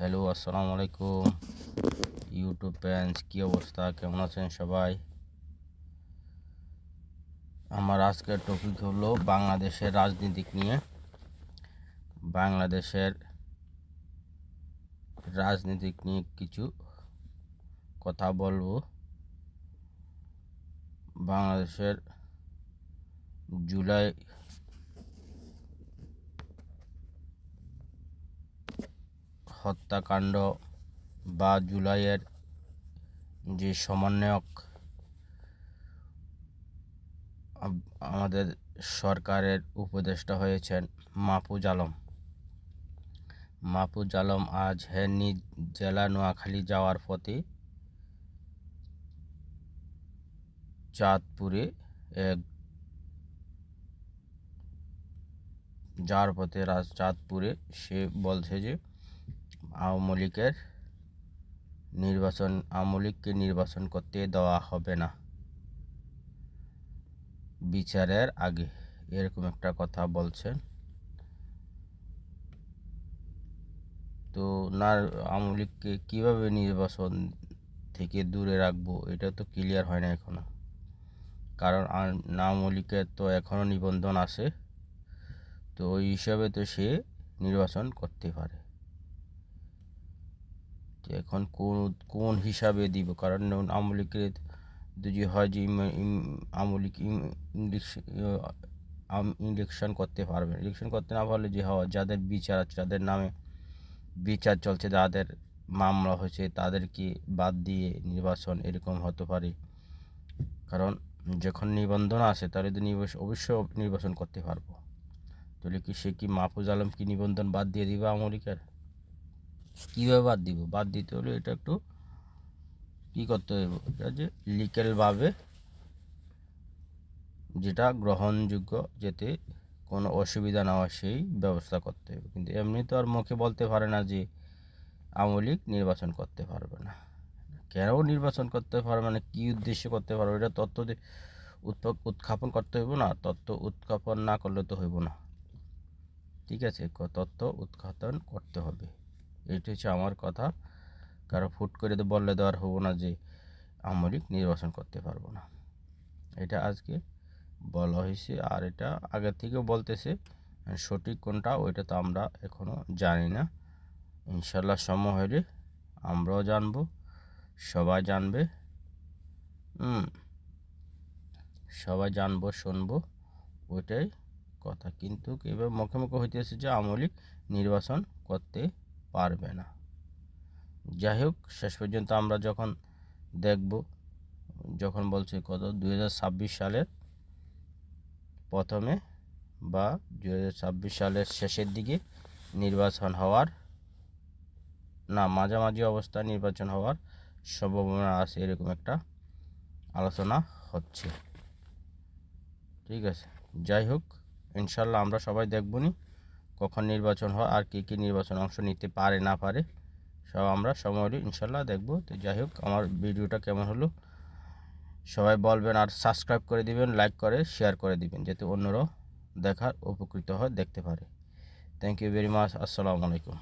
Hello, আসসালামু আলাইকুম YouTube fans, কী অবস্থা, কেমন আছেন সবাই? আমার আজকের টপিক হলো বাংলাদেশের রাজনীতিক নিয়ে। বাংলাদেশের রাজনীতিক নিয়ে কিছু কথা বলবো। বাংলাদেশের জুলাই হত্যাকাণ্ড বা জুলাইয়ের যে সমন্বয়ক আমাদের সরকারের উপদেষ্টা হয়েছেন মাহফুজ আলম আজ নিজ জেলা নোয়াখালী যাওয়ার পথে চাঁদপুরে চাঁদপুরে সে বলছে যে আওয়ামী লীগকে নির্বাচন করতে দেওয়া হবে না বিচারের আগে, এরকম একটা কথা বলছেন। তো না, আওয়ামী লীগকে কীভাবে নির্বাচন থেকে দূরে রাখবো এটা তো ক্লিয়ার হয় না এখনো, কারণ আওয়ামী লীগের তো এখনও নিবন্ধন আছে। তো ওই হিসাবে তো সে নির্বাচন করতে পারে। এখন কোন হিসাবে দিব, কারণ আওয়ামী লীগের যদি হয় যে আওয়ামী লীগ ইলেকশন করতে পারবে, ইলেকশন করতে না পারলে যে হয় যাদের বিচার আছে, যাদের নামে বিচার চলছে, যাদের মামলা হয়েছে তাদেরকে বাদ দিয়ে নির্বাচন এরকম হতে পারে। কারণ যখন নিবন্ধন আসে তাহলে তো অবশ্যই নির্বাচন করতে পারবো। তাহলে কি সে কি মাহফুজ আলম কি নিবন্ধন বাদ দিয়ে দিবে আওয়ামী লীগের? কীভাবে বাদ দিতে হলে এটা একটু কী করতে হবে, এটা যে লিগ্যালভাবে যেটা গ্রহণযোগ্য, যাতে কোনো অসুবিধা না হয় সেই ব্যবস্থা করতে হবে। কিন্তু এমনি তো আর মুখে বলতে পারে না যে আওয়ামী লীগ নির্বাচন করতে পারবে না। কেন নির্বাচন করতে পারবে না, কী উদ্দেশ্যে করতে পারবে, এটা তথ্য উত্থাপন করতে হইব না। তথ্য উত্থাপন না করলে তো হইব না, ঠিক আছে? তথ্য উত্থাপন করতে হবে, এইটা হচ্ছে আমার কথা। কারো ফুট করে তো বললে দেওয়ার হবো না যে আওয়ামী লীগ নির্বাচন করতে পারবো না। এটা আজকে বলা হয়েছে, আর এটা আগের থেকেও বলতেছে। সঠিক কোনটা ওইটা তো আমরা এখনও জানি না। ইনশাল্লাহ সময় হলে আমরাও জানবো, সবাই জানবে, সবাই জানবো, শুনবো, ওইটাই কথা। কিন্তু এবার মুখে হইতেছে যে আওয়ামী লীগ নির্বাচন করতে পারবে না। যাই হোক, শেষ পর্যন্ত আমরা যখন দেখব, যখন বলছে 2026 সালের প্রথমে বা 2026 সালের শেষের দিকে নির্বাচন হওয়ার না, মাঝামাঝি অবস্থায় নির্বাচন হওয়ার সম্ভাবনা আছে, এরকম একটা আলোচনা হচ্ছে, ঠিক আছে? যাই হোক, ইনশাল্লাহ আমরা সবাই দেখবনি কখন নির্বাচন হয় আর কী নির্বাচন অংশ নিতে পারে না পারে, সব আমরা সময় হলে ইনশাল্লাহ দেখব। তো যাই হোক, আমার ভিডিওটা কেমন হলো সবাই বলবেন, আর সাবস্ক্রাইব করে দিবেন, লাইক করে শেয়ার করে দিবেন, যাতে অন্যরাও দেখার উপকৃত হয়, দেখতে পারে। Thank you very much. আসসালামু আলাইকুম।